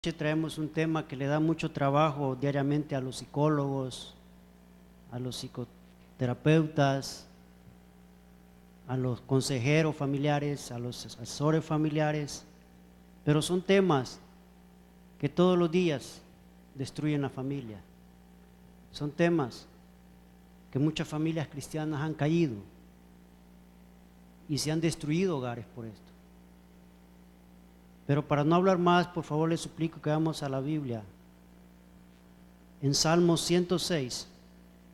Traemos un tema que le da mucho trabajo diariamente a los psicólogos, a los psicoterapeutas, a los consejeros familiares, a los asesores familiares, pero son temas que todos los días destruyen la familia. Son temas que muchas familias cristianas han caído y se han destruido hogares por esto. Pero para no hablar más, por favor les suplico que vamos a la Biblia. En Salmos 106,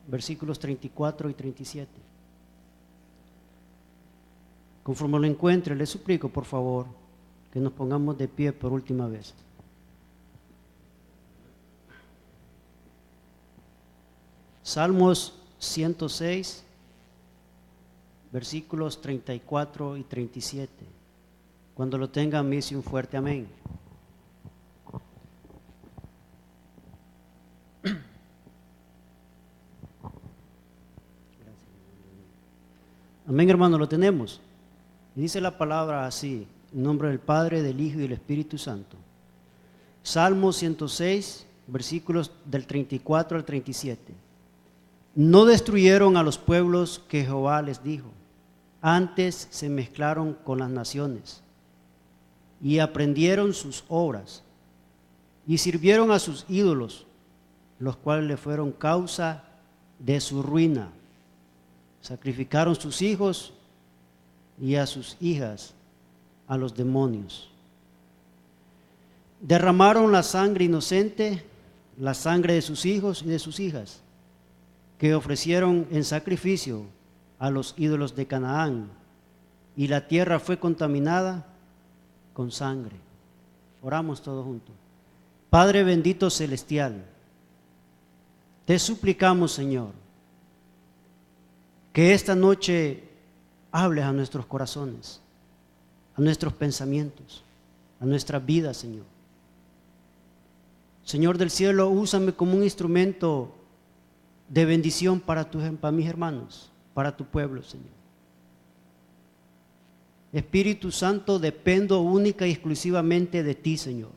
versículos 34 y 37. Conforme lo encuentre, les suplico por favor que nos pongamos de pie por última vez. Salmos 106, versículos 34 y 37. Cuando lo tengan, me dice un fuerte amén. Amén, hermano, lo tenemos. Y dice la palabra así, en nombre del Padre, del Hijo y del Espíritu Santo. Salmo 106, versículos del 34 al 37. No destruyeron a los pueblos que Jehová les dijo, antes se mezclaron con las naciones y aprendieron sus obras y sirvieron a sus ídolos, los cuales le fueron causa de su ruina. Sacrificaron sus hijos y a sus hijas a los demonios. Derramaron la sangre inocente, la sangre de sus hijos y de sus hijas, que ofrecieron en sacrificio a los ídolos de Canaán, y la tierra fue contaminada con sangre. Oramos todos juntos. Padre bendito celestial, te suplicamos, Señor, que esta noche hables a nuestros corazones, a nuestros pensamientos, a nuestras vidas, Señor. Señor del cielo, úsame como un instrumento de bendición para mis hermanos, para tu pueblo, Señor. Espíritu Santo, dependo única y exclusivamente de ti, Señor.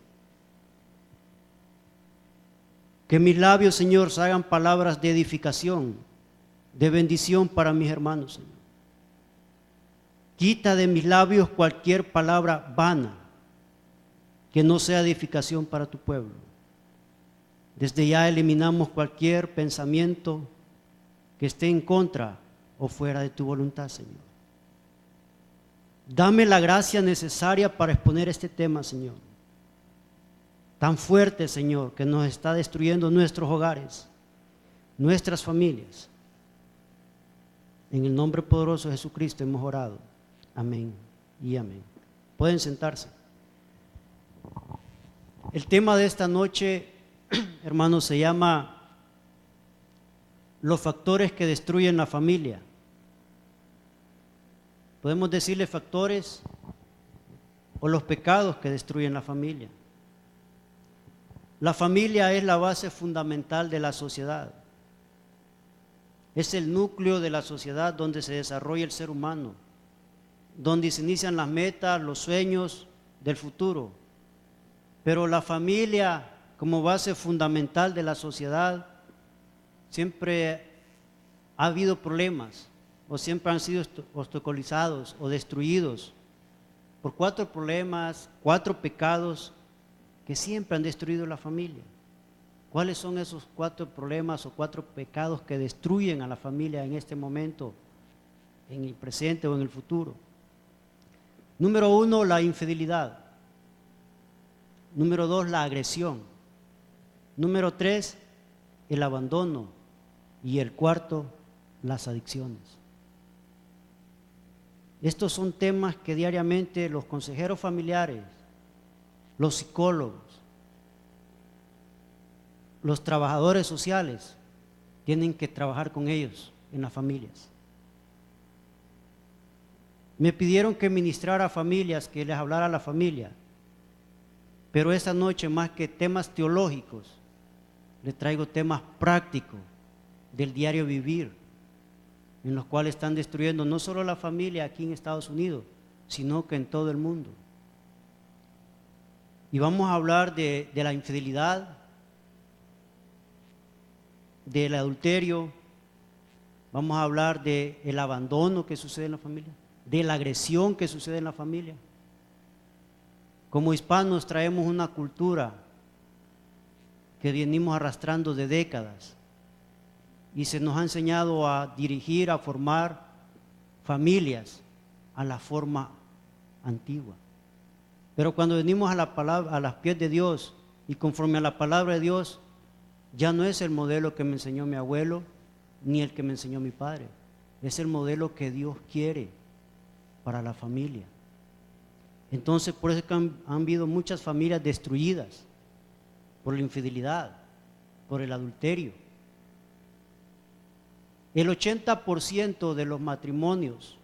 Que mis labios, Señor, hagan palabras de edificación, de bendición para mis hermanos, Señor. Quita de mis labios cualquier palabra vana que no sea edificación para tu pueblo. Desde ya eliminamos cualquier pensamiento que esté en contra o fuera de tu voluntad, Señor. Dame la gracia necesaria para exponer este tema, Señor. Tan fuerte, Señor, que nos está destruyendo nuestros hogares, nuestras familias. En el nombre poderoso de Jesucristo hemos orado. Amén y amén. Pueden sentarse. El tema de esta noche, hermanos, se llama los factores que destruyen la familia. Podemos decirle factores o los pecados que destruyen la familia. La familia es la base fundamental de la sociedad. Es el núcleo de la sociedad donde se desarrolla el ser humano, donde se inician las metas, los sueños del futuro. Pero la familia, como base fundamental de la sociedad, siempre ha habido problemas, o siempre han sido obstaculizados o destruidos por 4 problemas, 4 pecados que siempre han destruido la familia. ¿Cuáles son esos 4 problemas o 4 pecados que destruyen a la familia en este momento, en el presente o en el futuro? Número 1, la infidelidad. Número 2, la agresión. Número 3, el abandono. Y el 4, las adicciones. Estos son temas que diariamente los consejeros familiares, los psicólogos, los trabajadores sociales tienen que trabajar con ellos en las familias. Me pidieron que ministrara a familias, que les hablara a la familia, pero esta noche, más que temas teológicos, les traigo temas prácticos del diario vivir, en los cuales están destruyendo no solo la familia aquí en Estados Unidos, sino que en todo el mundo. Y vamos a hablar de la infidelidad, del adulterio, vamos a hablar del abandono que sucede en la familia, de la agresión que sucede en la familia. Como hispanos traemos una cultura que venimos arrastrando de décadas y se nos ha enseñado a dirigir, a formar familias a la forma antigua. Pero cuando venimos a la palabra, a los pies de Dios y conforme a la palabra de Dios, ya no es el modelo que me enseñó mi abuelo ni el que me enseñó mi padre. Es el modelo que Dios quiere para la familia. Entonces, por eso es que han habido muchas familias destruidas por la infidelidad, por el adulterio. El 80% de los matrimonios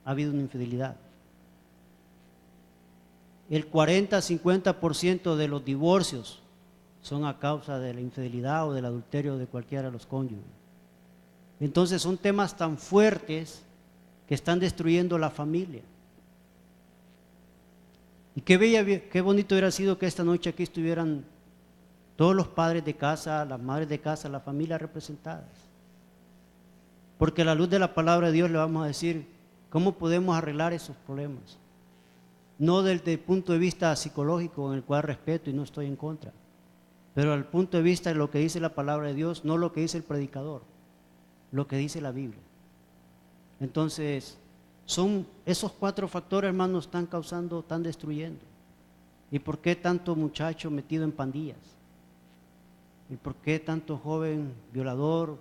ha habido una infidelidad. El 40-50% de los divorcios son a causa de la infidelidad o del adulterio de cualquiera de los cónyuges. Entonces son temas tan fuertes que están destruyendo la familia. Y qué bonito hubiera sido que esta noche aquí estuvieran todos los padres de casa, las madres de casa, las familias representadas. Porque a la luz de la palabra de Dios le vamos a decir cómo podemos arreglar esos problemas. No desde el punto de vista psicológico, en el cual respeto y no estoy en contra, pero al punto de vista de lo que dice la palabra de Dios, no lo que dice el predicador, lo que dice la Biblia. Entonces, son esos 4 factores, hermanos, están destruyendo. ¿Y por qué tanto muchacho metido en pandillas? ¿Y por qué tanto joven violador?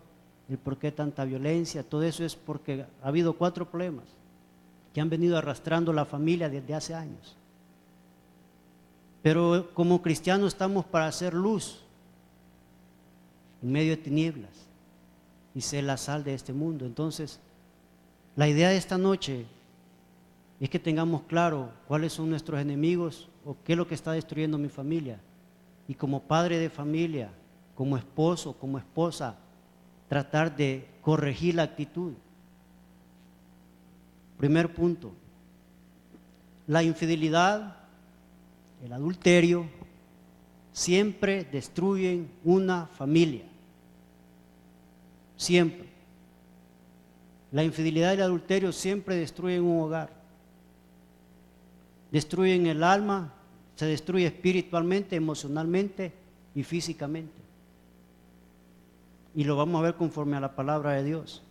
¿Y por qué tanta violencia? Todo eso es porque ha habido 4 problemas que han venido arrastrando la familia desde hace años. Pero como cristianos estamos para hacer luz en medio de tinieblas y ser la sal de este mundo. Entonces, la idea de esta noche es que tengamos claro cuáles son nuestros enemigos o qué es lo que está destruyendo mi familia. Y como padre de familia, como esposo, como esposa, tratar de corregir la actitud. Primer punto, la infidelidad, el adulterio, siempre destruyen una familia. Siempre. La infidelidad y el adulterio siempre destruyen un hogar. Destruyen el alma, se destruye espiritualmente, emocionalmente y físicamente. Y lo vamos a ver conforme a la palabra de Dios.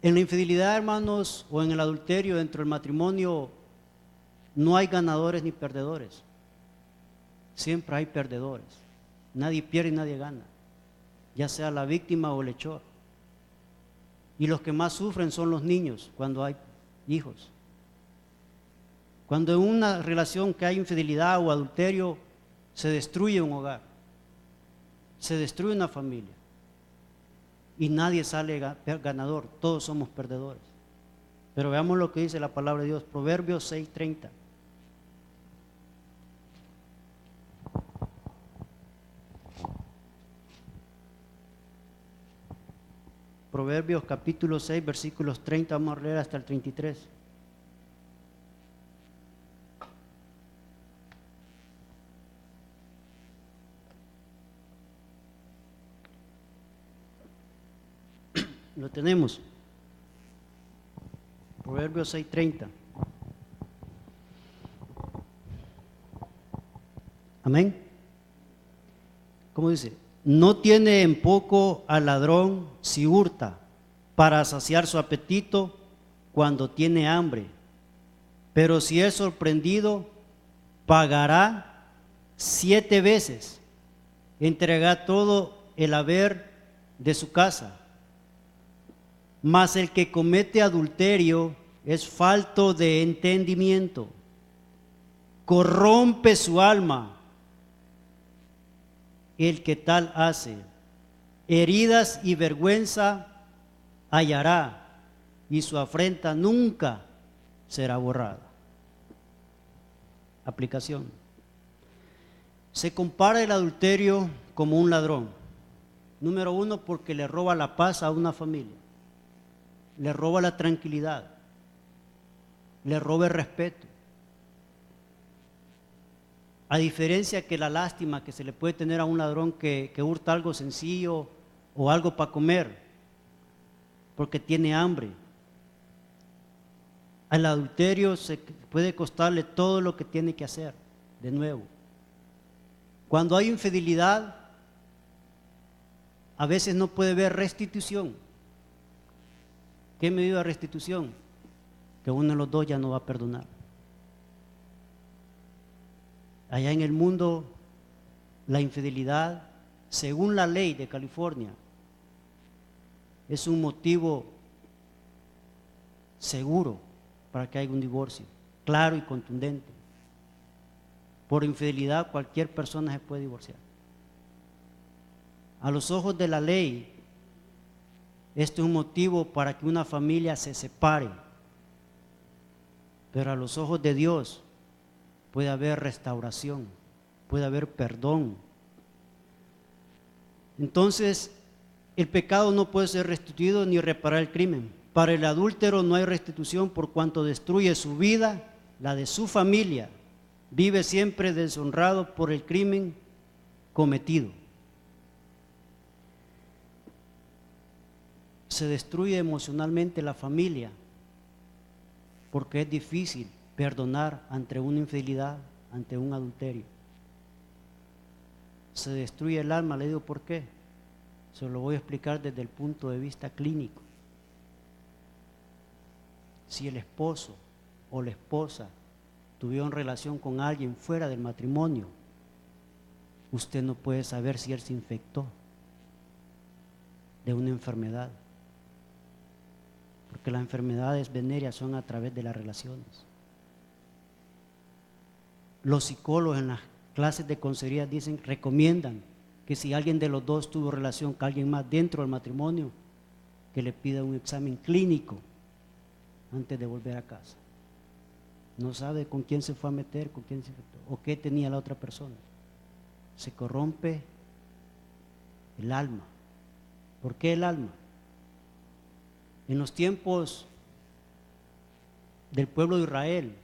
En la infidelidad, hermanos, o en el adulterio dentro del matrimonio, no hay ganadores ni perdedores. Siempre hay perdedores. Nadie pierde y nadie gana, ya sea la víctima o el hechor. Y los que más sufren son los niños cuando hay hijos. Cuando en una relación que hay infidelidad o adulterio, se destruye un hogar, se destruye una familia. Y nadie sale ganador, todos somos perdedores. Pero veamos lo que dice la palabra de Dios, Proverbios 6:30. Proverbios capítulo 6, versículos 30, vamos a leer hasta el 33. Lo tenemos. Proverbios 6:30. Amén. ¿Cómo dice? No tiene en poco al ladrón si hurta, para saciar su apetito cuando tiene hambre. Pero si es sorprendido, pagará 7 veces, entregará todo el haber de su casa. Mas el que comete adulterio es falto de entendimiento, corrompe su alma el que tal hace. Heridas y vergüenza hallará, y su afrenta nunca será borrada. Aplicación. Se compara el adulterio como un ladrón. Número 1, porque le roba la paz a una familia, le roba la tranquilidad, le roba el respeto. A diferencia que la lástima que se le puede tener a un ladrón que hurta algo sencillo o algo para comer, porque tiene hambre. Al adulterio se puede costarle todo lo que tiene que hacer, de nuevo. Cuando hay infidelidad, a veces no puede haber restitución. ¿Qué medida de restitución? Que uno de los dos ya no va a perdonar. Allá en el mundo, la infidelidad, según la ley de California, es un motivo seguro para que haya un divorcio, claro y contundente. Por infidelidad cualquier persona se puede divorciar. A los ojos de la ley, esto es un motivo para que una familia se separe. Pero a los ojos de Dios puede haber restauración, puede haber perdón. Entonces, el pecado no puede ser restituido ni reparar el crimen. Para el adúltero no hay restitución por cuanto destruye su vida, la de su familia. Vive siempre deshonrado por el crimen cometido. Se destruye emocionalmente la familia porque es difícil perdonar ante una infidelidad, ante un adulterio. Se destruye el alma, le digo por qué. Se lo voy a explicar desde el punto de vista clínico. Si el esposo o la esposa tuvieron relación con alguien fuera del matrimonio, usted no puede saber si él se infectó de una enfermedad, porque las enfermedades venéreas son a través de las relaciones. Los psicólogos en las clases de consejería recomiendan que si alguien de los dos tuvo relación con alguien más dentro del matrimonio, que le pida un examen clínico antes de volver a casa. No sabe con quién se fue a meter, con quién se infectó, o qué tenía la otra persona. Se corrompe el alma. ¿Por qué el alma? En los tiempos del pueblo de Israel,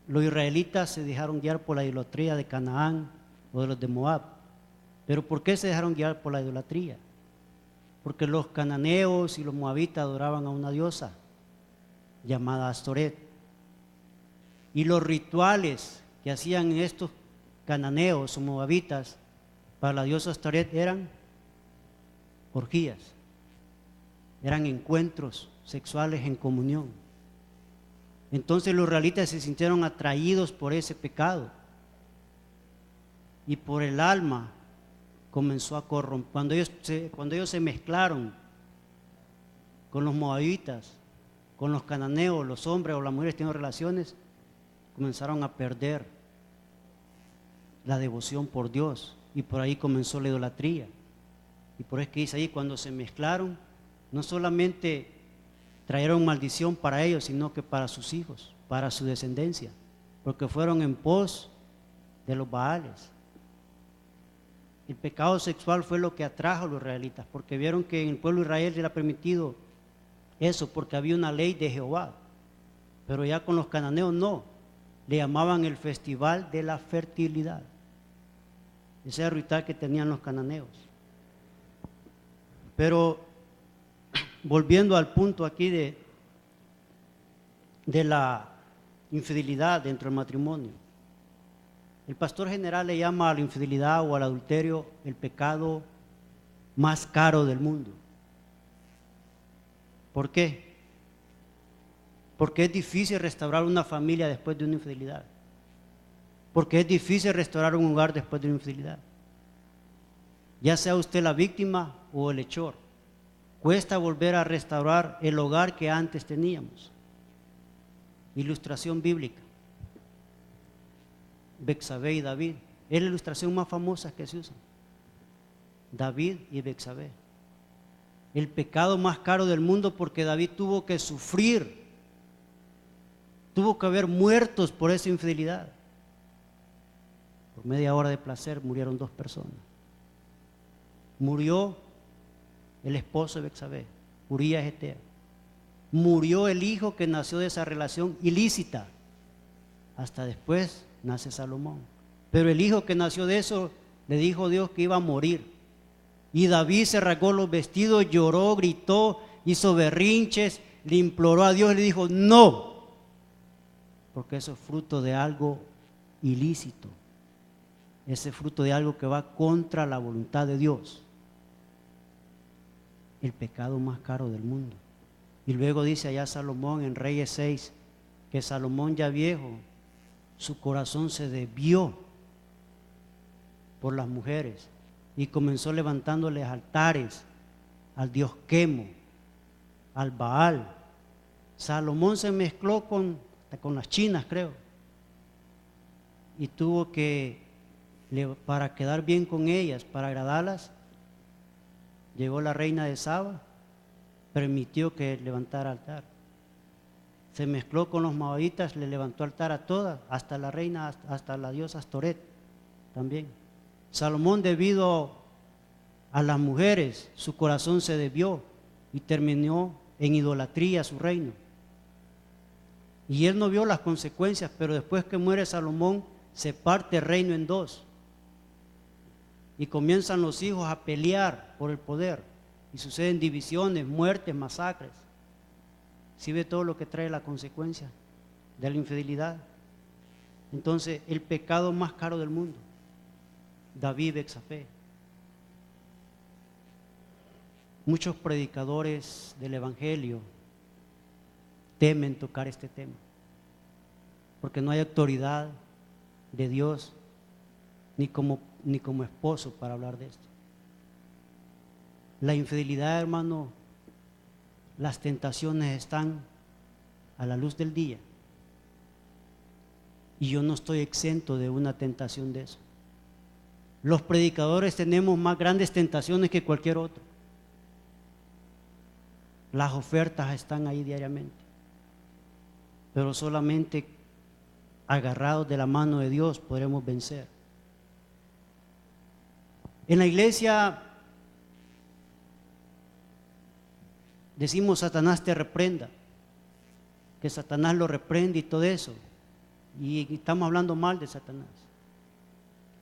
los israelitas se dejaron guiar por la idolatría de Canaán o de los de Moab. ¿Pero por qué se dejaron guiar por la idolatría? Porque los cananeos y los moabitas adoraban a una diosa llamada Astoret. Y los rituales que hacían estos cananeos o moabitas para la diosa Astoret eran orgías, eran encuentros sexuales en comunión. Entonces los israelitas se sintieron atraídos por ese pecado y por el alma comenzó a corromper. Cuando ellos se mezclaron con los moabitas, con los cananeos, los hombres o las mujeres tienen relaciones, comenzaron a perder la devoción por Dios y por ahí comenzó la idolatría. Y por eso que dice ahí, cuando se mezclaron, no solamente trajeron maldición para ellos, sino que para sus hijos, para su descendencia, porque fueron en pos de los Baales. El pecado sexual fue lo que atrajo a los israelitas, porque vieron que en el pueblo de Israel era permitido eso, porque había una ley de Jehová, pero ya con los cananeos no, le llamaban el festival de la fertilidad. Ese era el ritual que tenían los cananeos. Pero volviendo al punto aquí de la infidelidad dentro del matrimonio, el pastor general le llama a la infidelidad o al adulterio el pecado más caro del mundo. ¿Por qué? Porque es difícil restaurar una familia después de una infidelidad. Porque es difícil restaurar un hogar después de una infidelidad. Ya sea usted la víctima o el hechor. Cuesta volver a restaurar el hogar que antes teníamos. Ilustración bíblica. Betsabé y David. Es la ilustración más famosa que se usa. David y Betsabé. El pecado más caro del mundo, porque David tuvo que sufrir. Tuvo que haber muertos por esa infidelidad. Por media hora de placer murieron 2 personas. Murió el esposo de Betsabé, Urías Eteo. Murió el hijo que nació de esa relación ilícita. Hasta después nace Salomón. Pero el hijo que nació de eso, le dijo Dios que iba a morir. Y David se rasgó los vestidos, lloró, gritó, hizo berrinches, le imploró a Dios y le dijo, no, porque eso es fruto de algo ilícito. Ese es fruto de algo que va contra la voluntad de Dios. El pecado más caro del mundo. Y luego dice allá Salomón en Reyes 6, que Salomón ya viejo, su corazón se desvió por las mujeres y comenzó levantándoles altares al dios Quemo, al Baal. Salomón se mezcló con las chinas, creo, y tuvo que, para quedar bien con ellas, para agradarlas, llegó la reina de Saba, permitió que levantara altar. Se mezcló con los moabitas, le levantó altar a todas, hasta la reina, hasta la diosa Astoret también. Salomón, debido a las mujeres, su corazón se desvió y terminó en idolatría su reino. Y él no vio las consecuencias, pero después que muere Salomón, se parte el reino en dos. Y comienzan los hijos a pelear por el poder. Y suceden divisiones, muertes, masacres. ¿Sí ve todo lo que trae la consecuencia de la infidelidad? Entonces, el pecado más caro del mundo, David Betsabé. Muchos predicadores del evangelio temen tocar este tema, porque no hay autoridad de Dios ni como esposo para hablar de esto. La infidelidad, hermano, las tentaciones están a la luz del día, y yo no estoy exento de una tentación de eso. Los predicadores tenemos más grandes tentaciones que cualquier otro. Las ofertas están ahí diariamente, pero solamente agarrados de la mano de Dios podremos vencer. En la iglesia decimos Satanás te reprenda, que Satanás lo reprende y todo eso, y estamos hablando mal de Satanás.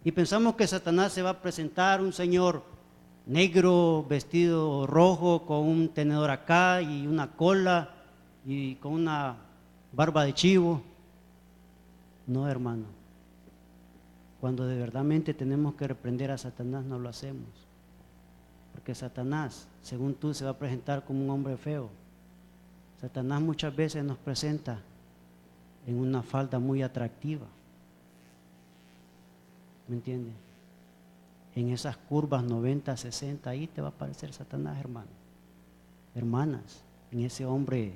Y pensamos que Satanás se va a presentar un señor negro, vestido rojo, con un tenedor acá y una cola y con una barba de chivo. No, hermano. Cuando de verdadmente tenemos que reprender a Satanás, no lo hacemos. Porque Satanás, según tú, se va a presentar como un hombre feo. Satanás muchas veces nos presenta en una falda muy atractiva. ¿Me entiendes? En esas curvas 90, 60, ahí te va a aparecer Satanás, hermano. Hermanas, en ese hombre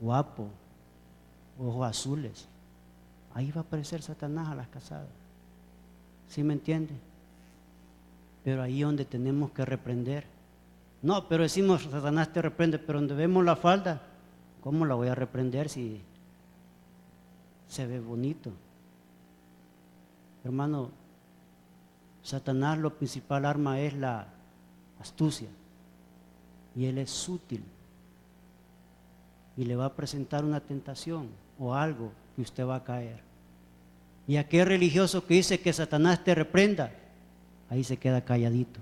guapo, ojos azules, ahí va a aparecer Satanás a las casadas. ¿Sí me entiende? Pero ahí es donde tenemos que reprender. No, pero decimos Satanás te reprende, pero donde vemos la falda, ¿cómo la voy a reprender si se ve bonito? Hermano, Satanás, lo principal arma es la astucia, y él es sutil y le va a presentar una tentación o algo que usted va a caer. Y aquel religioso que dice que Satanás te reprenda, ahí se queda calladito.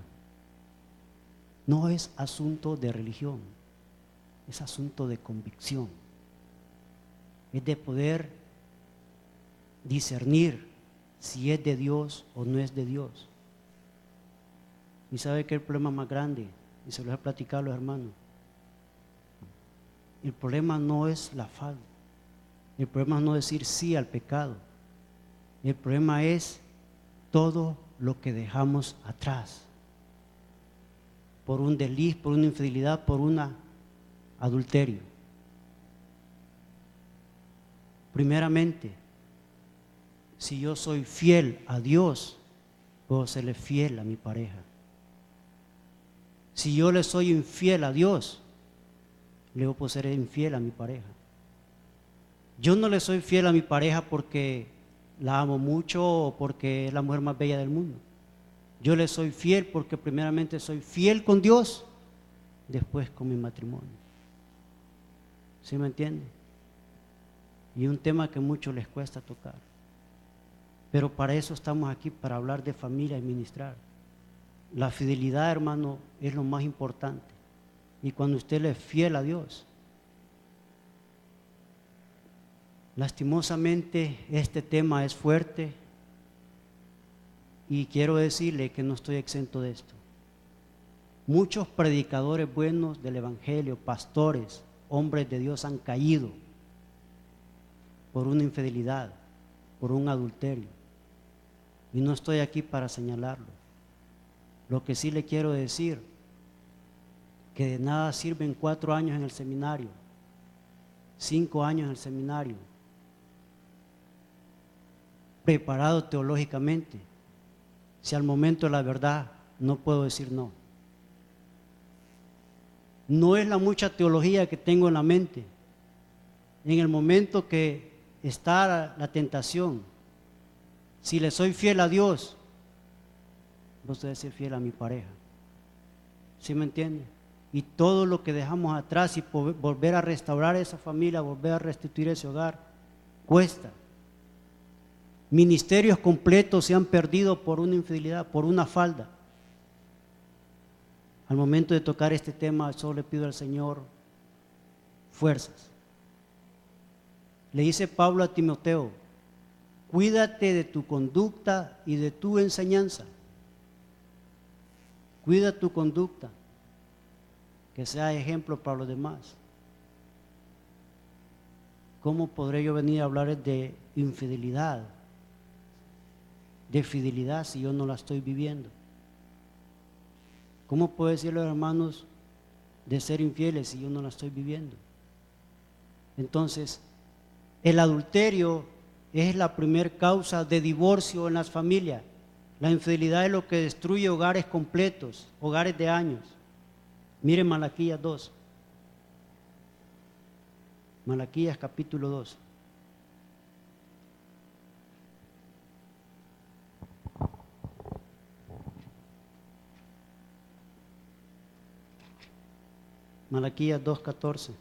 No es asunto de religión, es asunto de convicción, es de poder discernir si es de Dios o no es de Dios. Y sabe que el problema más grande, y se lo he platicado a los hermanos, el problema no es la falta, el problema es no decir sí al pecado, el problema es todo lo que dejamos atrás, por un desliz, por una infidelidad, por un adulterio. Primeramente, si yo soy fiel a Dios, puedo serle fiel a mi pareja. Si yo le soy infiel a Dios, le puedo ser infiel a mi pareja. Yo no le soy fiel a mi pareja porque la amo mucho o porque es la mujer más bella del mundo. Yo le soy fiel porque primeramente soy fiel con Dios, después con mi matrimonio. ¿Sí me entiende? y un tema que a muchos les cuesta tocar. Pero para eso estamos aquí, para hablar de familia y ministrar. La fidelidad, hermano, es lo más importante. Y cuando usted le es fiel a Dios, lastimosamente este tema es fuerte y quiero decirle que no estoy exento de esto. Muchos predicadores buenos del evangelio, pastores, hombres de Dios han caído por una infidelidad, por un adulterio. Y no estoy aquí para señalarlo. Lo que sí le quiero decir, que de nada sirven 4 años en el seminario, 5 años en el seminario, preparado teológicamente, si al momento de la verdad no puedo decir no. No es la mucha teología que tengo en la mente. En el momento que está la tentación, si le soy fiel a Dios, no estoy ser fiel a mi pareja. ¿Sí me entiende? Y todo lo que dejamos atrás y volver a restaurar esa familia, volver a restituir ese hogar, cuesta. Ministerios completos se han perdido por una infidelidad, por una falda. Al momento de tocar este tema, solo le pido al Señor fuerzas. Le dice Pablo a Timoteo: cuídate de tu conducta y de tu enseñanza. Cuida tu conducta, que sea ejemplo para los demás. ¿Cómo podré yo venir a hablar de infidelidad, de fidelidad, si yo no la estoy viviendo? ¿Cómo puedo decirle a los hermanos de ser infieles si yo no la estoy viviendo? Entonces, el adulterio es la primera causa de divorcio en las familias. La infidelidad es lo que destruye hogares completos, hogares de años. Miren Malaquías 2. Malaquías capítulo 2. Malaquías 2:14.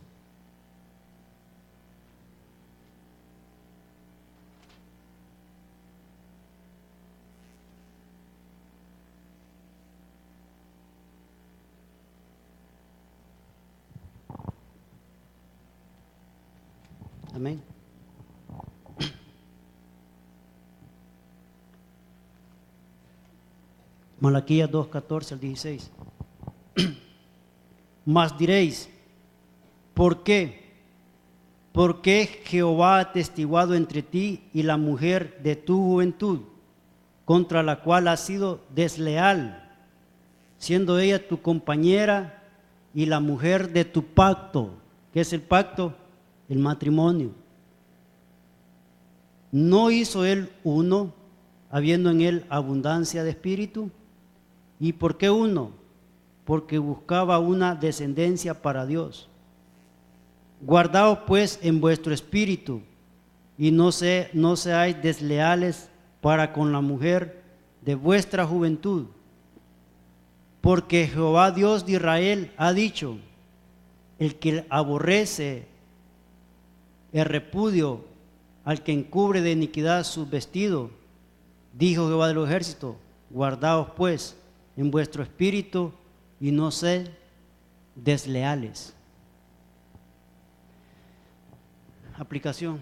Amén. Malaquías 2:14 al 16. Mas diréis: ¿por qué? ¿Por qué Jehová ha atestiguado entre ti y la mujer de tu juventud, contra la cual has sido desleal, siendo ella tu compañera y la mujer de tu pacto? ¿Qué es el pacto? El matrimonio. ¿No hizo él uno, habiendo en él abundancia de espíritu? ¿Y por qué uno? Porque buscaba una descendencia para Dios. Guardaos pues en vuestro espíritu, y no seáis desleales para con la mujer de vuestra juventud, porque Jehová Dios de Israel ha dicho: el que aborrece el repudio al que encubre de iniquidad su vestido, dijo Jehová de los ejércitos, guardaos pues en vuestro espíritu y no sed desleales. Aplicación.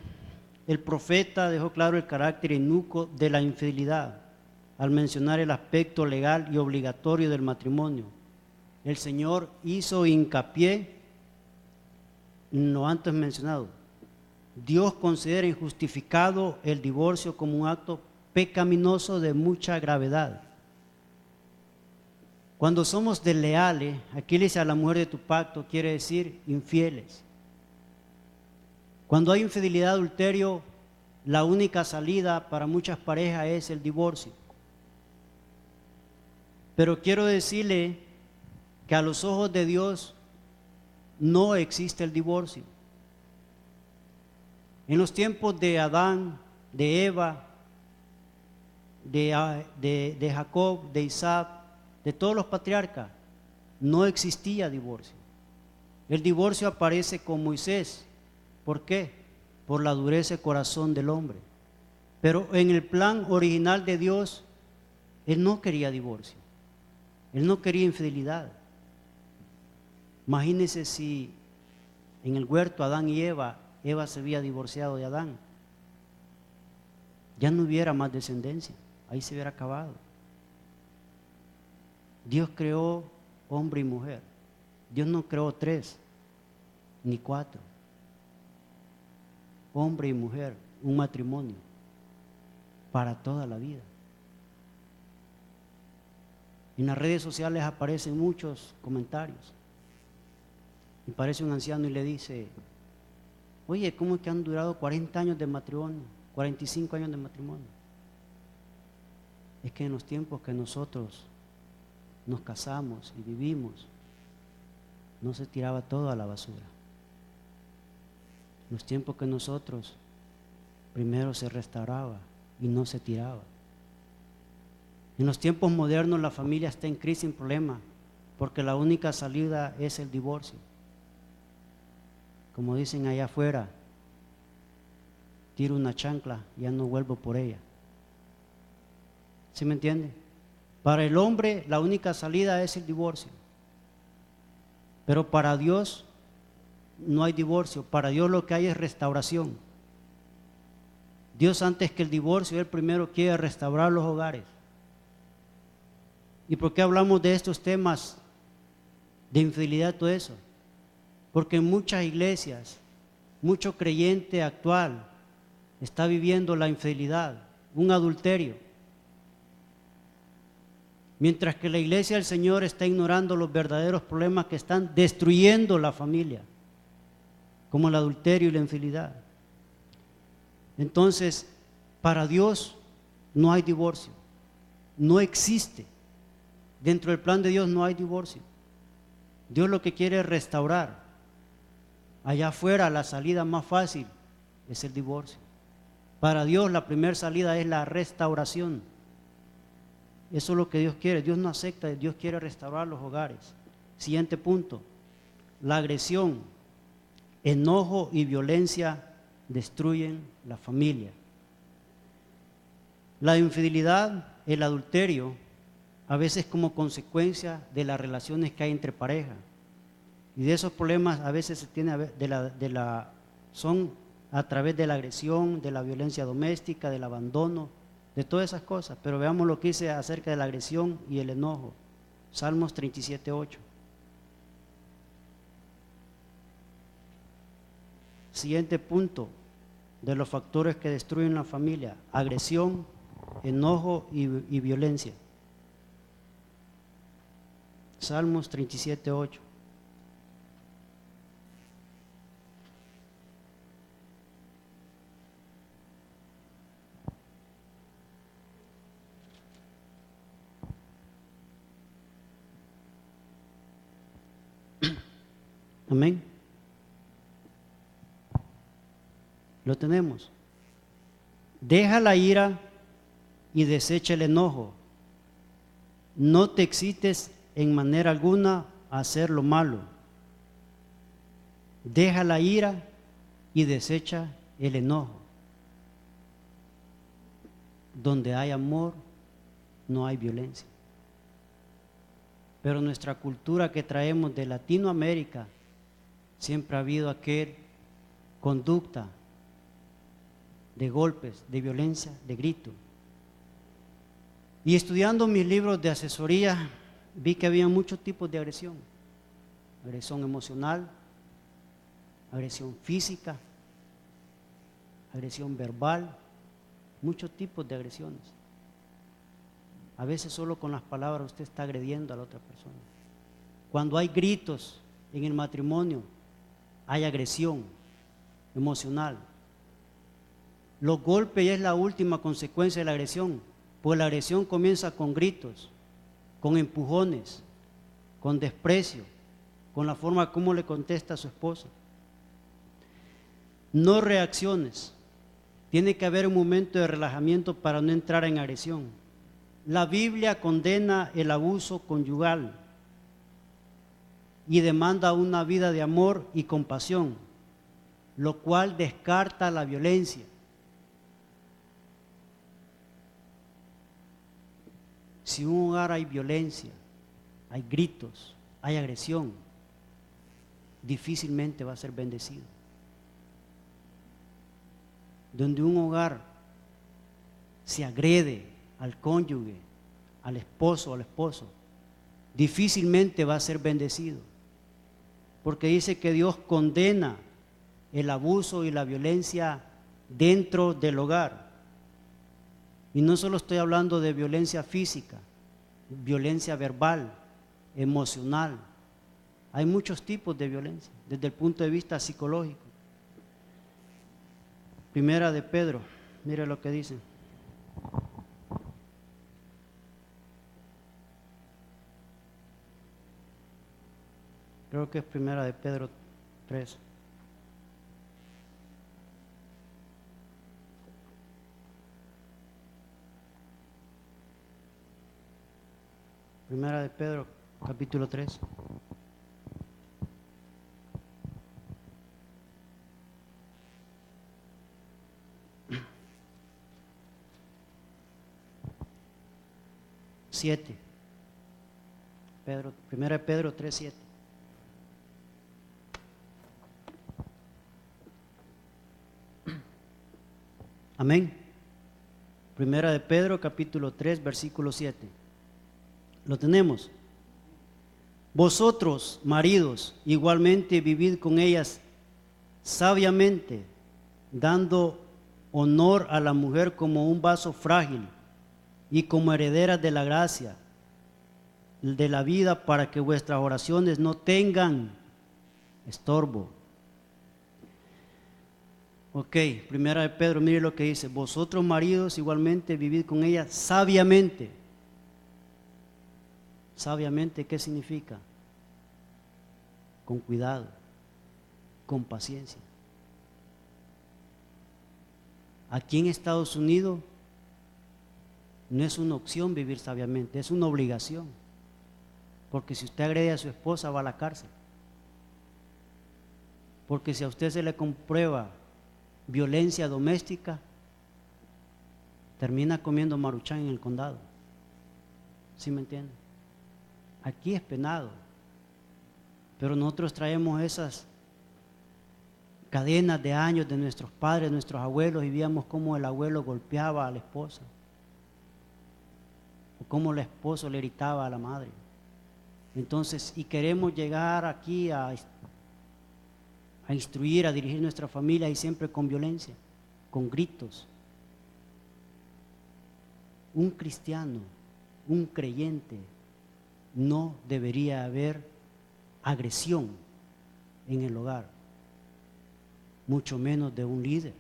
El profeta dejó claro el carácter inicuo de la infidelidad al mencionar el aspecto legal y obligatorio del matrimonio. El Señor hizo hincapié en lo antes mencionado. Dios considera injustificado el divorcio como un acto pecaminoso de mucha gravedad. Cuando somos desleales, aquí le dice a la mujer de tu pacto, quiere decir infieles. Cuando hay infidelidad, adulterio, la única salida para muchas parejas es el divorcio. Pero quiero decirle que a los ojos de Dios no existe el divorcio. En los tiempos de Adán, de Eva, de Jacob, de Isaac, de todos los patriarcas, no existía divorcio. El divorcio aparece con Moisés. ¿Por qué? por la dureza de corazón del hombre. Pero en el plan original de Dios, Él no quería divorcio. Él no quería infidelidad. Imagínense si en el huerto Adán y Eva se había divorciado de Adán. Ya no hubiera más descendencia, ahí se hubiera acabado. Dios creó hombre y mujer. Dios no creó 3 ni 4. Hombre y mujer, un matrimonio para toda la vida. En las redes sociales aparecen muchos comentarios. Y aparece un anciano y le dice: oye, ¿cómo es que han durado 40 años de matrimonio, 45 años de matrimonio? Es que en los tiempos que nosotros nos casamos y vivimos, no se tiraba todo a la basura. En los tiempos que nosotros primero se restauraba y no se tiraba. En los tiempos modernos la familia está en crisis, en problema, porque la única salida es el divorcio. Como dicen allá afuera, tiro una chancla, ya no vuelvo por ella. ¿Sí me entiende? Para el hombre la única salida es el divorcio. Pero para Dios no hay divorcio. Para Dios lo que hay es restauración. Dios, antes que el divorcio, Él primero quiere restaurar los hogares. ¿Y por qué hablamos de estos temas de infidelidad, todo eso? Porque en muchas iglesias, mucho creyente actual está viviendo la infidelidad, un adulterio. Mientras que la iglesia del Señor está ignorando los verdaderos problemas que están destruyendo la familia, como el adulterio y la infidelidad. Entonces, para Dios no hay divorcio, no existe. Dentro del plan de Dios no hay divorcio. Dios lo que quiere es restaurar. Allá afuera la salida más fácil es el divorcio. Para Dios la primera salida es la restauración. Eso es lo que Dios quiere. Dios no acepta, Dios quiere restaurar los hogares. Siguiente punto: la agresión, enojo y violencia destruyen la familia. La infidelidad, el adulterio, a veces como consecuencia de las relaciones que hay entre pareja. Y de esos problemas a veces se tiene son a través de la agresión, de la violencia doméstica, del abandono, de todas esas cosas. Pero veamos lo que dice acerca de la agresión y el enojo. Salmos 37:8. Siguiente punto de los factores que destruyen la familia: agresión, enojo y violencia. Salmos 37:8. Amén. Lo tenemos. Deja la ira y desecha el enojo. No te excites en manera alguna a hacer lo malo. Deja la ira y desecha el enojo. Donde hay amor, no hay violencia. Pero nuestra cultura que traemos de Latinoamérica, siempre ha habido aquel conducta de golpes, de violencia, de grito. Y estudiando mis libros de asesoría, vi que había muchos tipos de agresión. Agresión emocional, agresión física, agresión verbal, muchos tipos de agresiones. A veces solo con las palabras usted está agrediendo a la otra persona. Cuando hay gritos en el matrimonio, hay agresión emocional. Los golpes ya es la última consecuencia de la agresión, pues la agresión comienza con gritos, con empujones, con desprecio, con la forma como le contesta a su esposa. No reacciones. Tiene que haber un momento de relajamiento para no entrar en agresión. La Biblia condena el abuso conyugal y demanda una vida de amor y compasión. lo cual descarta la violencia. Si en un hogar hay violencia, hay gritos, hay agresión, difícilmente va a ser bendecido. Donde un hogar se agrede al cónyuge, al esposo o al esposo, difícilmente va a ser bendecido. Porque dice que Dios condena el abuso y la violencia dentro del hogar. Y no solo estoy hablando de violencia física, violencia verbal, emocional. Hay muchos tipos de violencia desde el punto de vista psicológico. Primera de Pedro, mire lo que dice. Creo que es Primera de Pedro 3. Primera de Pedro, capítulo 3. Primera de Pedro 3:7. Amén. Primera de Pedro, capítulo 3, versículo 7. ¿Lo tenemos? Vosotros, maridos, igualmente vivid con ellas sabiamente, dando honor a la mujer como un vaso frágil y como heredera de la gracia de la vida, para que vuestras oraciones no tengan estorbo. Ok, Primera de Pedro, mire lo que dice: vosotros maridos igualmente vivid con ella sabiamente. Sabiamente, ¿qué significa? Con cuidado, con paciencia. Aquí en Estados Unidos no es una opción vivir sabiamente, es una obligación. Porque si usted agrede a su esposa, va a la cárcel. Porque si a usted se le comprueba violencia doméstica, termina comiendo maruchan en el condado. ¿Sí me entiende? Aquí es penado, pero nosotros traemos esas cadenas de años de nuestros padres, nuestros abuelos, y veíamos cómo el abuelo golpeaba a la esposa o cómo el esposo le gritaba a la madre. Entonces, y queremos llegar aquí a instruir, a dirigir nuestra familia, y siempre con violencia, con gritos. Un cristiano, un creyente, no debería haber agresión en el hogar, mucho menos de un líder.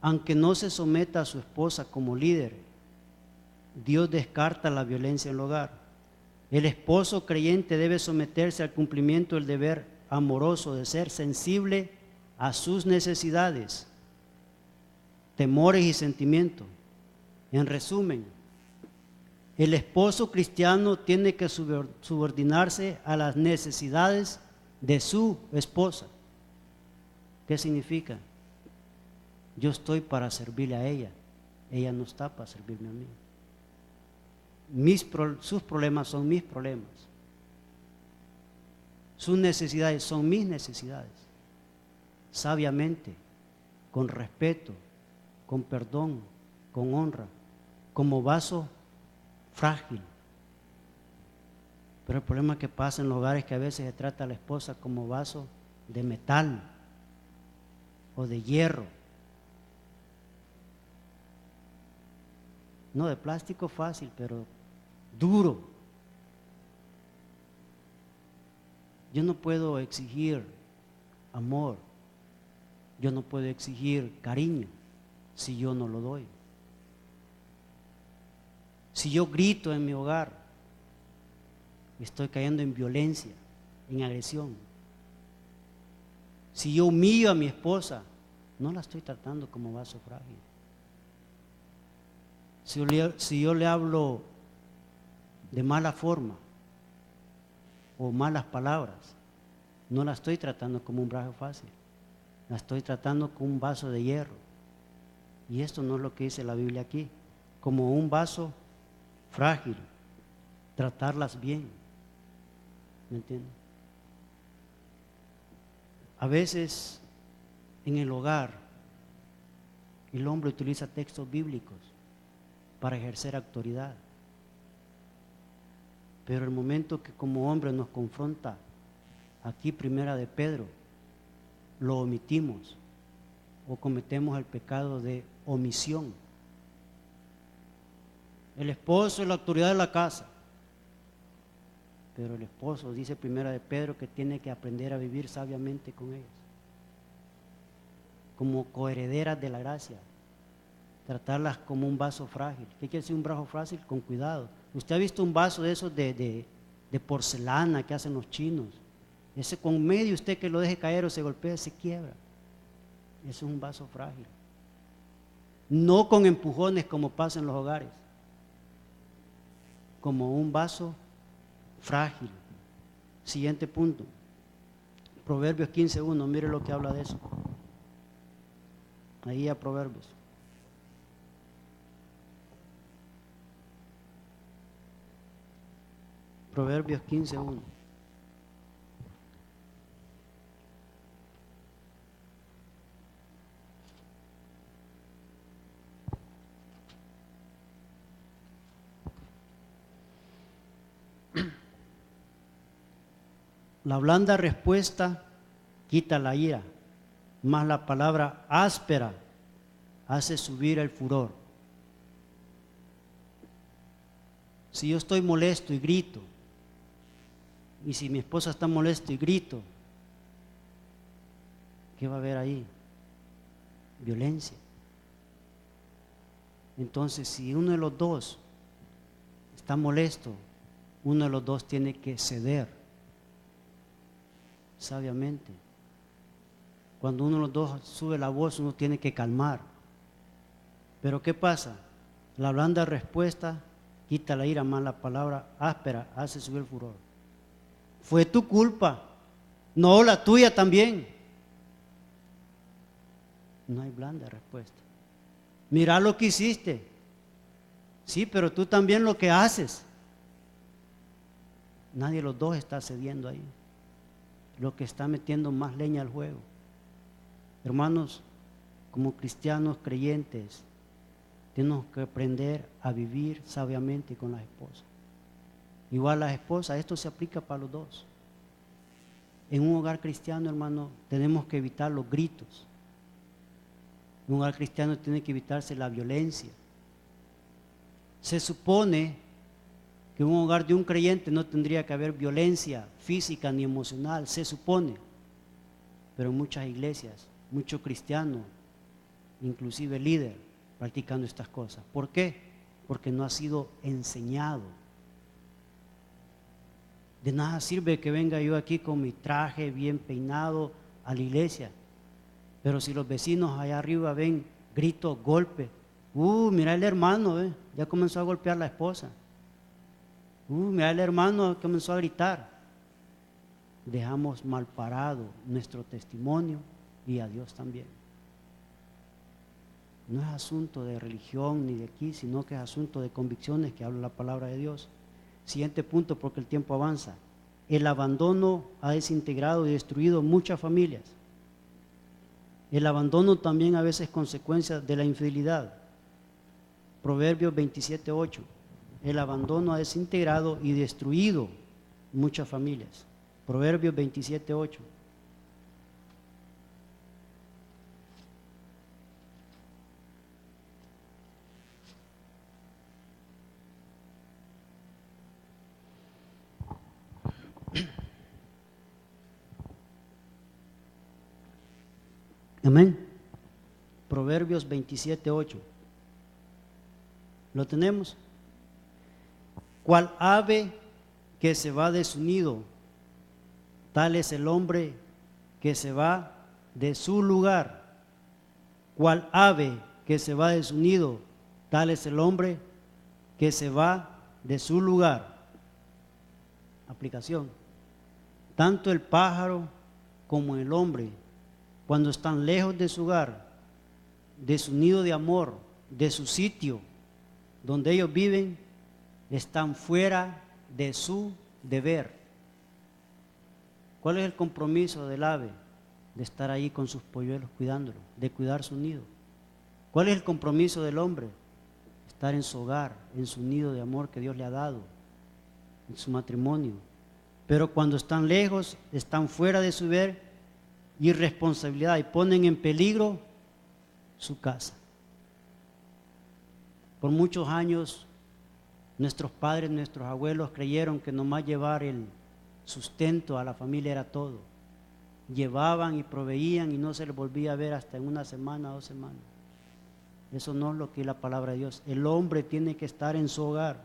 Aunque no se someta a su esposa como líder, Dios descarta la violencia en el hogar. El esposo creyente debe someterse al cumplimiento del deber amoroso de ser sensible a sus necesidades, temores y sentimientos. En resumen, el esposo cristiano tiene que subordinarse a las necesidades de su esposa. ¿Qué significa? Yo estoy para servirle a ella, ella no está para servirme a mí. Sus problemas son mis problemas, sus necesidades son mis necesidades. Sabiamente, con respeto, con perdón, con honra, como vaso frágil. Pero el problema que pasa en los hogares es que a veces se trata a la esposa como vaso de metal o de hierro. No de plástico fácil, pero duro. Yo no puedo exigir amor, yo no puedo exigir cariño si yo no lo doy. Si yo grito en mi hogar, estoy cayendo en violencia, en agresión. Si yo humillo a mi esposa, no la estoy tratando como vaso frágil. Si yo le hablo de mala forma o malas palabras, No la estoy tratando como un brazo fácil, la estoy tratando como un vaso de hierro. Y esto no es lo que dice la Biblia aquí, como un vaso frágil, tratarlas bien. ¿Me entienden? A veces en el hogar el hombre utiliza textos bíblicos para ejercer autoridad. Pero el momento que como hombre nos confronta, aquí primera de Pedro, lo omitimos o cometemos el pecado de omisión. El esposo es la autoridad de la casa, pero el esposo, dice primera de Pedro, que tiene que aprender a vivir sabiamente con ellas, como coherederas de la gracia, tratarlas como un vaso frágil. ¿Qué quiere decir un vaso frágil? Con cuidado. ¿Usted ha visto un vaso de esos de porcelana que hacen los chinos? Ese con medio usted que lo deje caer o se golpea, se quiebra. Eso es un vaso frágil. No con empujones como pasa en los hogares, como un vaso frágil. Siguiente punto. Proverbios 15:1, mire lo que habla de eso. Ahí a Proverbios. Proverbios 15:1. La blanda respuesta quita la ira, mas la palabra áspera hace subir el furor. Si yo estoy molesto y grito, y si mi esposa está molesta y grito, ¿qué va a haber ahí? Violencia. Entonces, si uno de los dos está molesto, uno de los dos tiene que ceder sabiamente. Cuando uno de los dos sube la voz, uno tiene que calmar. Pero ¿qué pasa? La blanda respuesta quita la ira, más la palabra áspera hace subir el furor. Fue tu culpa, no la tuya también. No hay blanda respuesta. Mira lo que hiciste. Sí, pero tú también lo que haces. Nadie de los dos está cediendo ahí. Lo que está metiendo más leña al fuego. Hermanos, como cristianos creyentes, tenemos que aprender a vivir sabiamente con las esposas. Igual las esposas, esto se aplica para los dos. En un hogar cristiano, hermano, tenemos que evitar los gritos. En un hogar cristiano tiene que evitarse la violencia. Se supone que en un hogar de un creyente no tendría que haber violencia física ni emocional, se supone. Pero en muchas iglesias, muchos cristianos, inclusive líderes, practicando estas cosas. ¿Por qué? Porque no ha sido enseñado. De nada sirve que venga yo aquí con mi traje bien peinado a la iglesia, pero si los vecinos allá arriba ven gritos, golpes, mira el hermano, ya comenzó a golpear a la esposa, mira el hermano comenzó a gritar. Dejamos mal parado nuestro testimonio y a Dios también. No es asunto de religión ni de aquí, sino que es asunto de convicciones que habla la palabra de Dios. Siguiente punto, porque el tiempo avanza. El abandono ha desintegrado y destruido muchas familias. El abandono también a veces es consecuencia de la infidelidad. Proverbios 27:8. El abandono ha desintegrado y destruido muchas familias. Proverbios 27:8. Amén. Proverbios 27:8. ¿Lo tenemos? Cual ave que se va de su nido, tal es el hombre que se va de su lugar. Cual ave que se va de su nido, tal es el hombre que se va de su lugar. Aplicación. Tanto el pájaro como el hombre, cuando están lejos de su hogar, de su nido de amor, de su sitio donde ellos viven, están fuera de su deber. ¿Cuál es el compromiso del ave? De estar ahí con sus polluelos cuidándolo, de cuidar su nido. ¿Cuál es el compromiso del hombre? Estar en su hogar, en su nido de amor que Dios le ha dado, en su matrimonio. Pero cuando están lejos, están fuera de su deber y responsabilidad y ponen en peligro su casa. Por muchos años, nuestros padres, nuestros abuelos creyeron que nomás llevar el sustento a la familia era todo. Llevaban y proveían y no se les volvía a ver hasta en una semana, 2 semanas. Eso no es lo que es la palabra de Dios. El hombre tiene que estar en su hogar.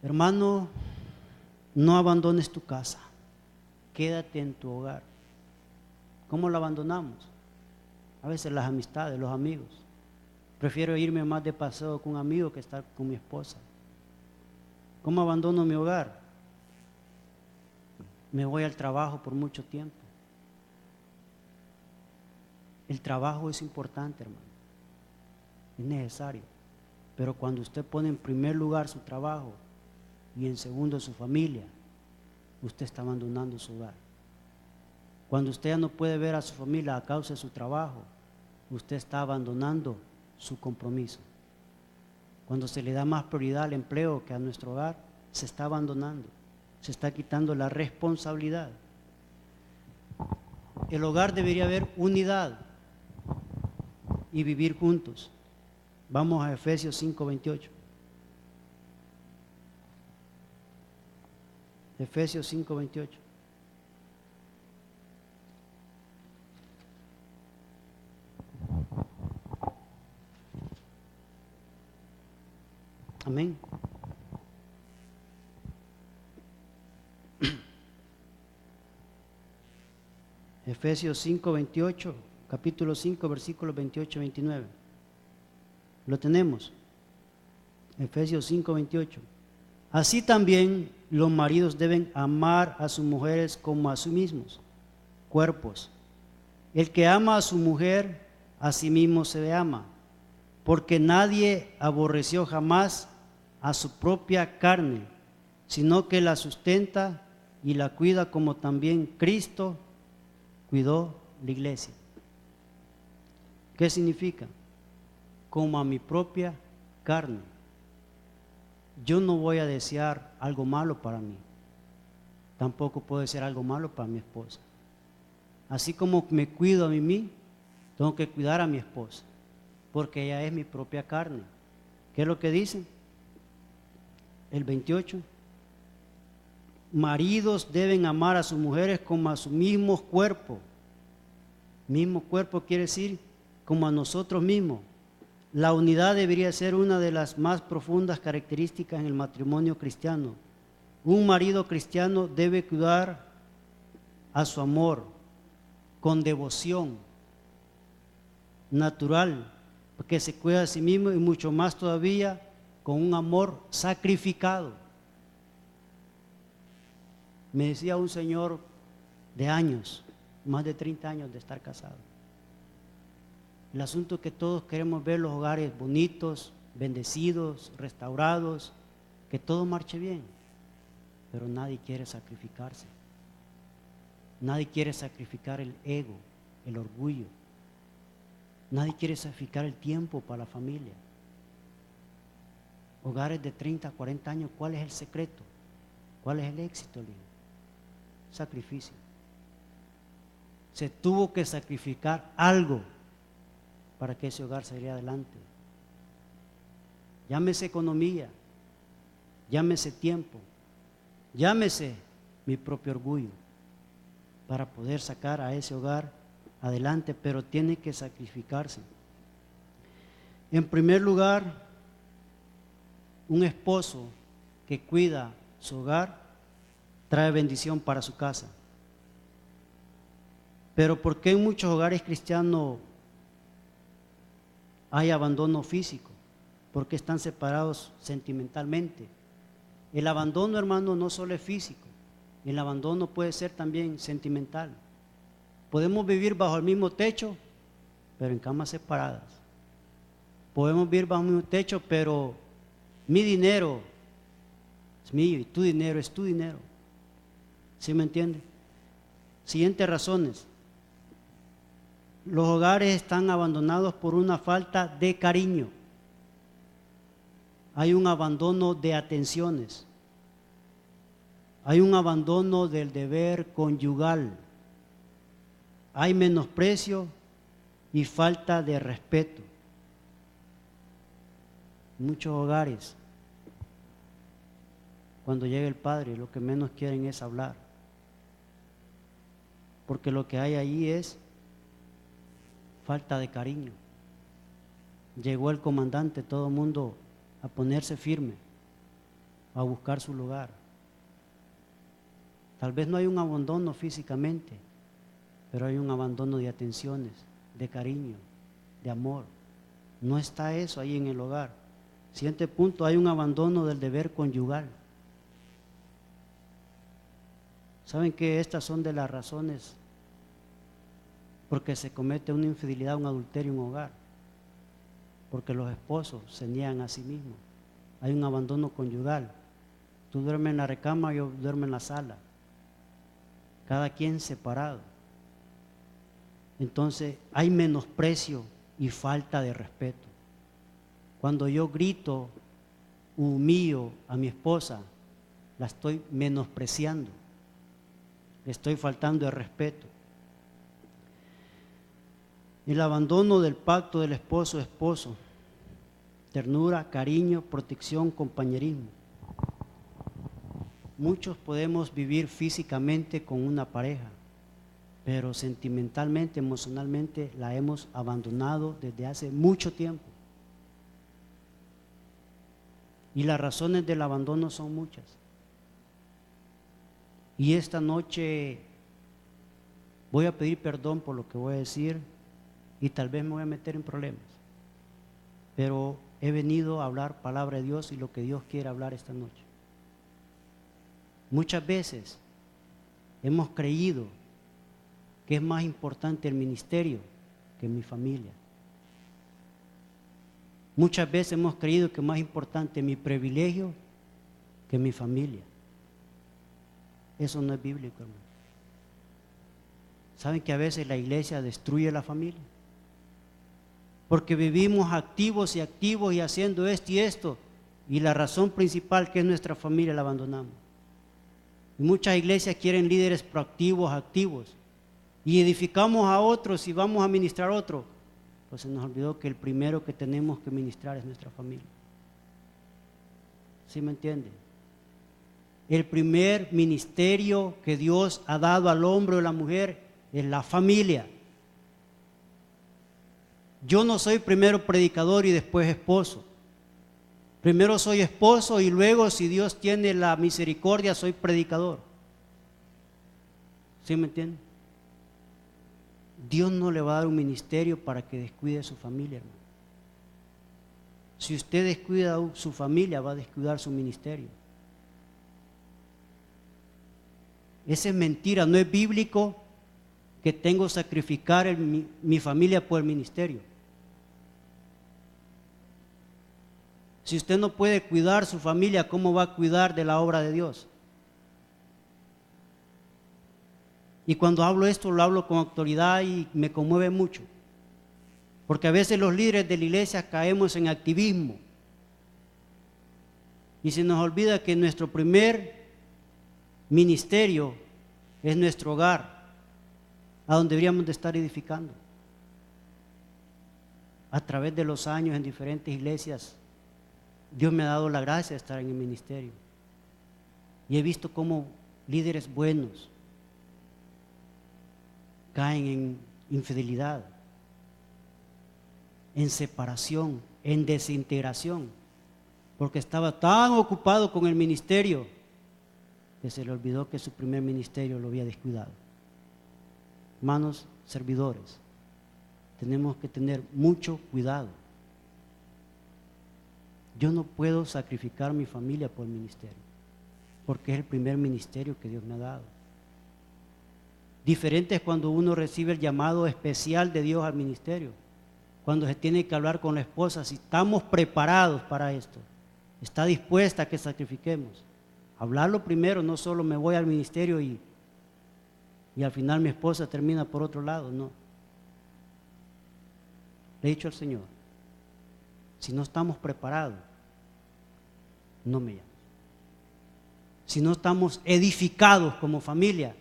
Hermano, no abandones tu casa. Quédate en tu hogar. ¿Cómo lo abandonamos? A veces las amistades, los amigos. Prefiero irme más de paseo con un amigo que estar con mi esposa. ¿Cómo abandono mi hogar? Me voy al trabajo por mucho tiempo. El trabajo es importante, hermano. Es necesario. Pero cuando usted pone en primer lugar su trabajo y en segundo su familia, usted está abandonando su hogar. Cuando usted ya no puede ver a su familia a causa de su trabajo, usted está abandonando su compromiso. Cuando se le da más prioridad al empleo que a nuestro hogar, se está abandonando, se está quitando la responsabilidad. El hogar debería haber unidad y vivir juntos. Vamos a Efesios 5:28. Efesios 5:28. Amén. Efesios 5:28, capítulo 5, versículos 28 y 29. Lo tenemos. Efesios 5:28. Así también los maridos deben amar a sus mujeres como a sí mismos cuerpos. El que ama a su mujer, a sí mismo se ama, porque nadie aborreció jamás a su propia carne, sino que la sustenta y la cuida, como también Cristo cuidó la iglesia. ¿Qué significa? Como a mi propia carne. Yo no voy a desear algo malo para mí. Tampoco puedo desear algo malo para mi esposa. Así como me cuido a mí, tengo que cuidar a mi esposa, porque ella es mi propia carne. ¿Qué es lo que dice? El 28. Maridos deben amar a sus mujeres como a su mismo cuerpo. Mismo cuerpo quiere decir como a nosotros mismos. La unidad debería ser una de las más profundas características en el matrimonio cristiano. Un marido cristiano debe cuidar a su amor con devoción natural, porque se cuida a sí mismo, y mucho más todavía con un amor sacrificado. Me decía un señor de años, más de 30 años de estar casado. El asunto es que todos queremos ver los hogares bonitos, bendecidos, restaurados, que todo marche bien, pero nadie quiere sacrificarse. Nadie quiere sacrificar el ego, el orgullo. Nadie quiere sacrificar el tiempo para la familia. Hogares de 30, 40 años, ¿cuál es el secreto? ¿Cuál es el éxito, Lino? Sacrificio. Se tuvo que sacrificar algo para que ese hogar saliera adelante. Llámese economía, llámese tiempo, llámese mi propio orgullo, para poder sacar a ese hogar adelante, pero tiene que sacrificarse. En primer lugar, un esposo que cuida su hogar trae bendición para su casa. Pero ¿por qué en muchos hogares cristianos hay abandono físico? Porque están separados sentimentalmente. El abandono, hermano, no solo es físico, El abandono puede ser también sentimental. Podemos vivir bajo el mismo techo, pero en camas separadas. Podemos vivir bajo el mismo techo, pero mi dinero es mío y tu dinero es tu dinero. ¿Sí me entiende? Siguientes razones. Los hogares están abandonados por una falta de cariño. Hay un abandono de atenciones. Hay un abandono del deber conyugal. Hay menosprecio y falta de respeto. Muchos hogares, cuando llega el padre, lo que menos quieren es hablar. Porque lo que hay ahí es falta de cariño. Llegó el comandante, todo el mundo a ponerse firme, a buscar su lugar. Tal vez no hay un abandono físicamente, pero hay un abandono de atenciones, de cariño, de amor. No está eso ahí en el hogar. Siguiente punto, hay un abandono del deber conyugal. ¿Saben que estas son de las razones porque se comete una infidelidad, un adulterio en un hogar? Porque los esposos se niegan a sí mismos. Hay un abandono conyugal. Tú duermes en la recámara, yo duermo en la sala. Cada quien separado. Entonces hay menosprecio y falta de respeto. Cuando yo grito, humillo a mi esposa, la estoy menospreciando, le estoy faltando de respeto. El abandono del pacto del esposo-esposo, ternura, cariño, protección, compañerismo. Muchos podemos vivir físicamente con una pareja, pero sentimentalmente, emocionalmente la hemos abandonado desde hace mucho tiempo. Y las razones del abandono son muchas. Y esta noche voy a pedir perdón por lo que voy a decir y tal vez me voy a meter en problemas. Pero he venido a hablar palabra de Dios y lo que Dios quiere hablar esta noche. Muchas veces hemos creído que es más importante el ministerio que mi familia. Muchas veces hemos creído que es más importante mi privilegio que mi familia. Eso no es bíblico, hermano. ¿Saben que a veces la iglesia destruye la familia? Porque vivimos activos y haciendo esto y esto, y la razón principal que es nuestra familia la abandonamos. Y muchas iglesias quieren líderes proactivos, activos, y edificamos a otros y vamos a ministrar a otros. Pues se nos olvidó que el primero que tenemos que ministrar es nuestra familia. ¿Sí me entienden? El primer ministerio que Dios ha dado al hombre o a la mujer es la familia. Yo no soy primero predicador y después esposo. Primero soy esposo y luego, si Dios tiene la misericordia, soy predicador. ¿Sí me entienden? Dios no le va a dar un ministerio para que descuide a su familia, hermano. Si usted descuida a su familia, va a descuidar su ministerio. Esa es mentira, no es bíblico que tengo que sacrificar mi familia por el ministerio. Si usted no puede cuidar su familia, ¿cómo va a cuidar de la obra de Dios? Y cuando hablo esto, lo hablo con autoridad y me conmueve mucho. Porque a veces los líderes de la iglesia caemos en activismo. Y se nos olvida que nuestro primer ministerio es nuestro hogar, a donde deberíamos de estar edificando. A través de los años en diferentes iglesias, Dios me ha dado la gracia de estar en el ministerio. Y he visto cómo líderes buenos caen en infidelidad, en separación, en desintegración, porque estaba tan ocupado con el ministerio que se le olvidó que su primer ministerio lo había descuidado. Hermanos servidores, tenemos que tener mucho cuidado. Yo no puedo sacrificar mi familia por el ministerio. porque es el primer ministerio que Dios me ha dado. Diferente es cuando uno recibe el llamado especial de Dios al ministerio, cuando se tiene que hablar con la esposa, si estamos preparados para esto, está dispuesta a que sacrifiquemos. Hablarlo primero, no solo me voy al ministerio y al final mi esposa termina por otro lado, no. Le he dicho al Señor, si no estamos preparados, no me llames. Si no estamos edificados como familia,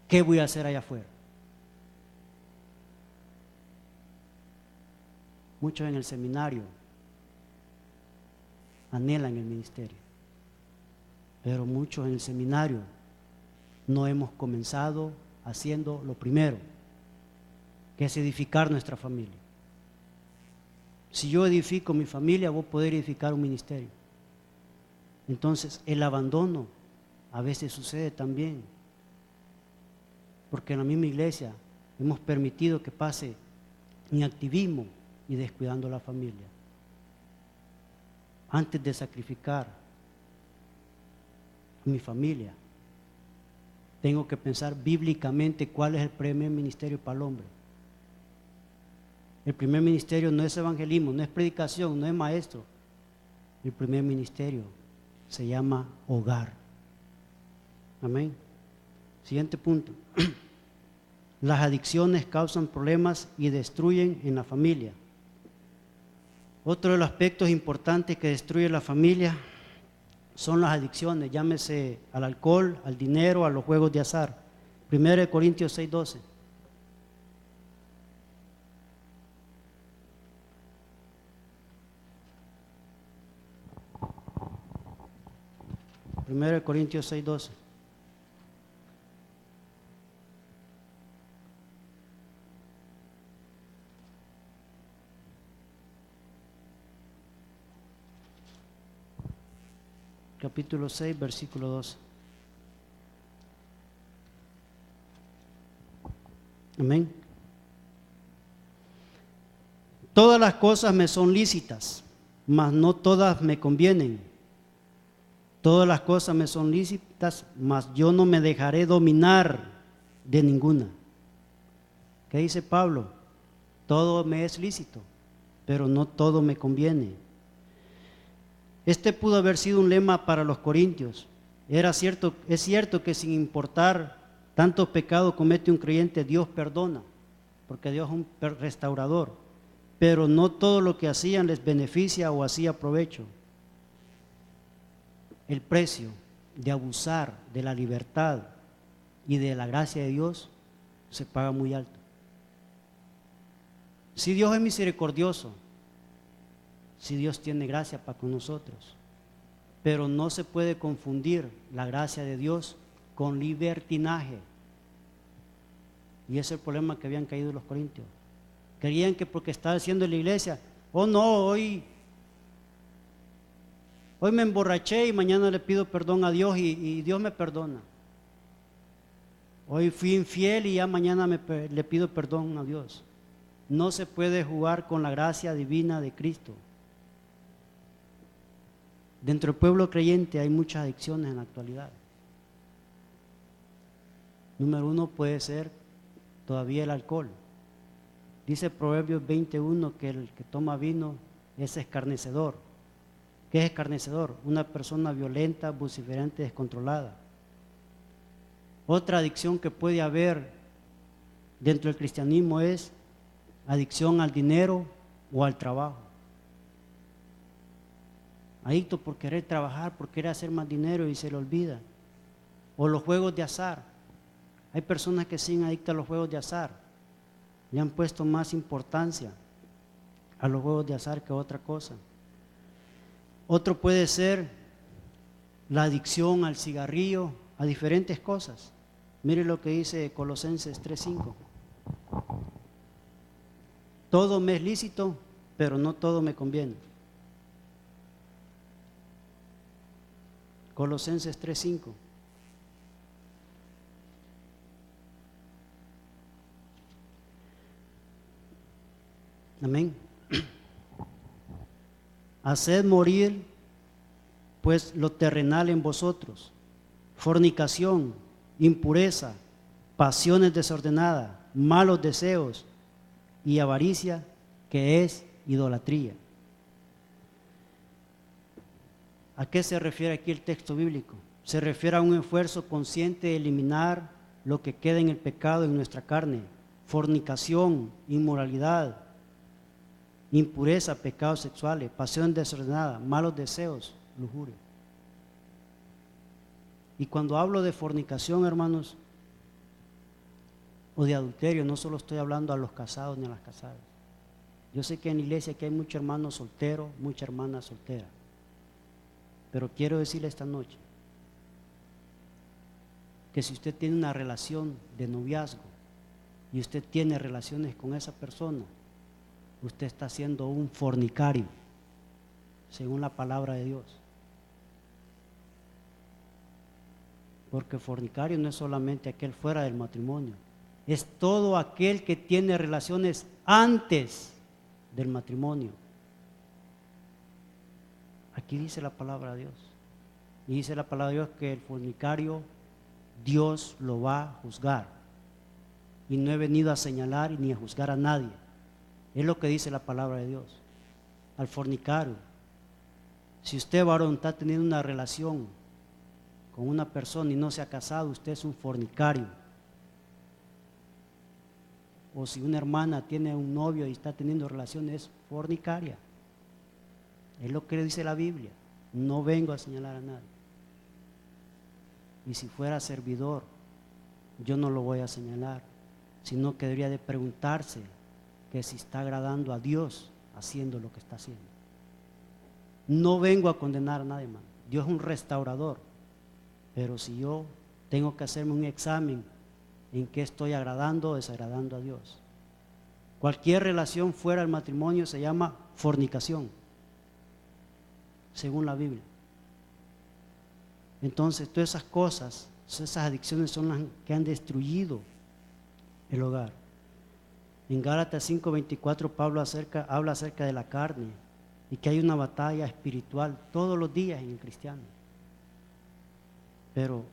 ¿qué voy a hacer allá afuera? Muchos en el seminario anhelan el ministerio, pero muchos en el seminario no hemos comenzado haciendo lo primero, que es edificar nuestra familia. Si yo edifico mi familia, voy a poder edificar un ministerio. Entonces, el abandono a veces sucede también, porque en la misma iglesia hemos permitido que pase inactivismo y descuidando a la familia. Antes de sacrificar a mi familia, tengo que pensar bíblicamente cuál es el primer ministerio para el hombre. El primer ministerio no es evangelismo, no es predicación, no es maestro. El primer ministerio se llama hogar. Amén. Siguiente punto. Las adicciones causan problemas y destruyen en la familia. Otro de los aspectos importantes que destruye la familia son las adicciones, llámese al alcohol, al dinero, a los juegos de azar. 1 Corintios 6:12. Primero de Corintios 6:12. Capítulo 6, versículo 12. Amén. Todas las cosas me son lícitas, mas no todas me convienen. Todas las cosas me son lícitas, mas yo no me dejaré dominar de ninguna. ¿Qué dice Pablo? Todo me es lícito, pero no todo me conviene. Este pudo haber sido un lema para los corintios. Es cierto que sin importar tantos pecados comete un creyente, Dios perdona, porque Dios es un restaurador. Pero no todo lo que hacían les beneficia o hacía provecho. El precio de abusar de la libertad y de la gracia de Dios se paga muy alto. Si Dios es misericordioso, si Dios tiene gracia para con nosotros, pero no se puede confundir la gracia de Dios con libertinaje. Y ese es el problema que habían caído los corintios. Creían que porque estaba haciendo en la iglesia, oh no, hoy me emborraché y mañana le pido perdón a Dios y Dios me perdona. Hoy fui infiel y ya mañana le pido perdón a Dios. No se puede jugar con la gracia divina de Cristo. Dentro del pueblo creyente hay muchas adicciones en la actualidad. Número 1 puede ser todavía el alcohol. Dice Proverbios 21 que el que toma vino es escarnecedor. ¿Qué es escarnecedor? Una persona violenta, vociferante, descontrolada. Otra adicción que puede haber dentro del cristianismo es adicción al dinero o al trabajo. Adicto por querer trabajar, por querer hacer más dinero y se le olvida. O los juegos de azar. Hay personas que siguen adictas a los juegos de azar. Le han puesto más importancia a los juegos de azar que a otra cosa. Otro puede ser la adicción al cigarrillo, a diferentes cosas. Mire lo que dice Colosenses 3:5. Todo me es lícito, pero no todo me conviene. Colosenses 3:5. Amén. Haced morir pues lo terrenal en vosotros: fornicación, impureza, pasiones desordenadas, malos deseos y avaricia, que es idolatría. ¿A qué se refiere aquí el texto bíblico? Se refiere a un esfuerzo consciente de eliminar lo que queda en el pecado en nuestra carne: fornicación, inmoralidad, impureza, pecados sexuales, pasión desordenada, malos deseos, lujuria. Y cuando hablo de fornicación, hermanos, o de adulterio, no solo estoy hablando a los casados ni a las casadas. Yo sé que en la iglesia aquí hay muchos hermanos solteros, muchas hermanas solteras, pero quiero decirle esta noche que si usted tiene una relación de noviazgo y usted tiene relaciones con esa persona, usted está siendo un fornicario, según la palabra de Dios. Porque fornicario no es solamente aquel fuera del matrimonio, es todo aquel que tiene relaciones antes del matrimonio. Aquí dice la palabra de Dios. Y dice la palabra de Dios que el fornicario Dios lo va a juzgar. Y no he venido a señalar ni a juzgar a nadie. Es lo que dice la palabra de Dios. Al fornicario, si usted, varón, está teniendo una relación con una persona y no se ha casado, usted es un fornicario. O si una hermana tiene un novio y está teniendo relaciones, es fornicaria. Es lo que dice la Biblia. No vengo a señalar a nadie. Y si fuera servidor, yo no lo voy a señalar, sino que debería de preguntarse que si está agradando a Dios haciendo lo que está haciendo. No vengo a condenar a nadie más. Dios es un restaurador. Pero si yo tengo que hacerme un examen en qué estoy agradando o desagradando a Dios. Cualquier relación fuera del matrimonio se llama fornicación, según la Biblia. Entonces, todas esas cosas, esas adicciones son las que han destruido el hogar. En Gálatas 5:24 Pablo habla acerca de la carne y que hay una batalla espiritual todos los días en el cristiano. Pero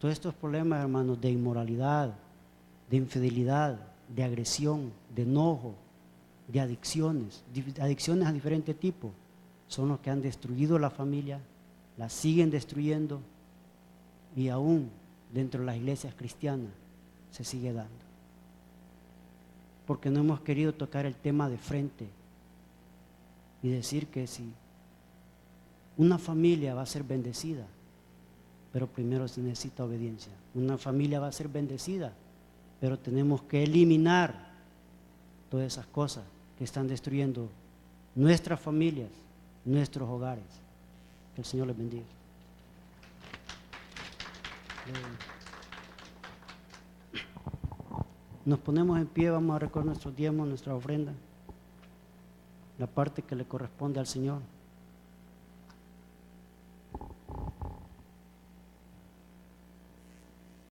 todos estos problemas, hermanos, de inmoralidad, de infidelidad, de agresión, de enojo, de adicciones a diferentes tipos, son los que han destruido la familia, la siguen destruyendo y aún dentro de las iglesias cristianas se sigue dando. Porque no hemos querido tocar el tema de frente y decir que si una familia va a ser bendecida, pero primero se necesita obediencia. Una familia va a ser bendecida, pero tenemos que eliminar todas esas cosas que están destruyendo nuestras familias, nuestros hogares. Que el Señor les bendiga. Nos ponemos en pie, vamos a recoger nuestros diezmos, nuestra ofrenda, la parte que le corresponde al Señor.